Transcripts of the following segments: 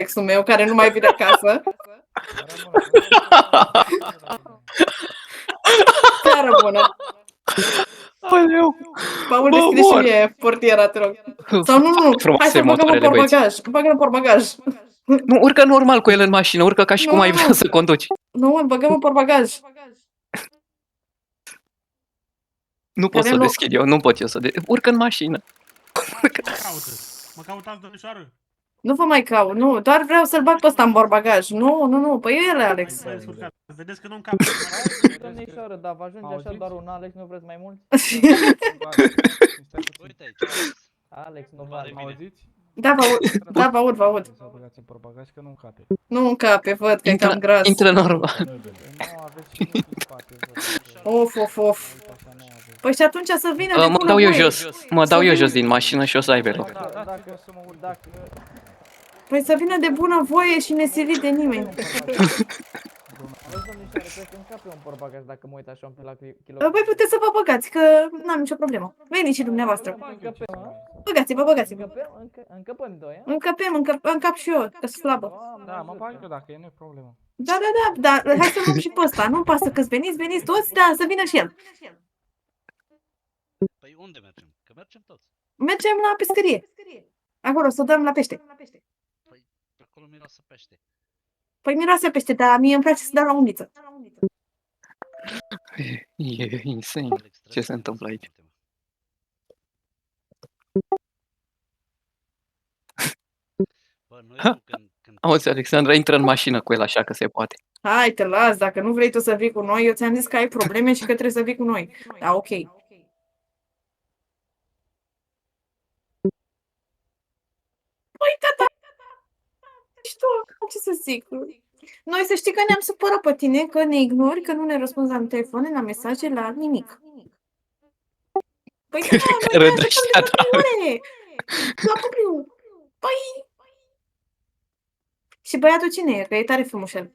exul meu care nu mai vine acasă. Seară bună! Aoleu! Paul, Bă, deschide și mor! mie portiera, te rog. Sau nu, hai Frumoase să-l băgăm în motoarele, băieți. portbagaj. Bagă-l în portbagaj. Nu, urcă normal cu el în mașină, urcă ca și cum ai vrea să conduci. Nu, îl băgăm în portbagaj. Nu pot să o deschid eu, nu pot eu să urcă în mașină. Mă cautați, domnișoară? Nu vă mai caut, nu, doar vreau să-l bag pe ăsta în portbagaj. Nu, păi ele, Alex. Vedeți că nu încap. Domnișoară, dar vă ajunge așa doar un Alex, nu vreți mai mult? Uite aici, Alex, nu vă auziți? Da, vă aud. Să o băgați în portbagaj că nu încape. Nu încape, văd că e cam gras. Intră normal. Nu aveți și în spate. Of. Păi și atunci să vină de Mă bună dau eu voie. jos. Mă dau eu jos din mașină și o să aibă loc. Păi să vină de bună voie și nesilit de nimeni. Vezi, domnișoară, cred că încape un portbagaj dacă mă uit așa un pic la kilo. Păi puteți să vă băgați, că n-am nicio problemă. Veniți și dumneavoastră. Băgați-vă. Încăpăm doi, a? Încap și eu, că sunt slabă. Da, mă bag eu dacă e, nu e problemă. Da, hai să luăm și pe ăsta. Nu-mi pasă că veniți toți, da, să vină și el. Păi unde mergem? Că mergem toți. Mergem la pescărie. Acolo, să dăm la pește. Păi acolo miroase pește. Păi miroase pește, dar mie îmi place să dau la uniță. E insane. Ce se întâmplă aici? Bă, noi când... Auzi, Alexandra, intră în mașină cu el așa că se poate. Hai, te las, dacă nu vrei tu să vii cu noi, eu ți-am zis că ai probleme și că trebuie să vii cu noi. Da, ok. Păi, tata, ce să zic? Noi să știi că ne-am supărat pe tine, că ne ignori, că nu ne răspunzi la telefoane, la mesaje, la nimic. Păi, Rădăștea ta. La propriu. Păi... Și băiatul cine e? Că e tare frumușel.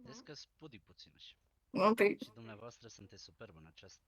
Vezi că spudi puțin așa. Păi... Și dumneavoastră sunteți superbă în această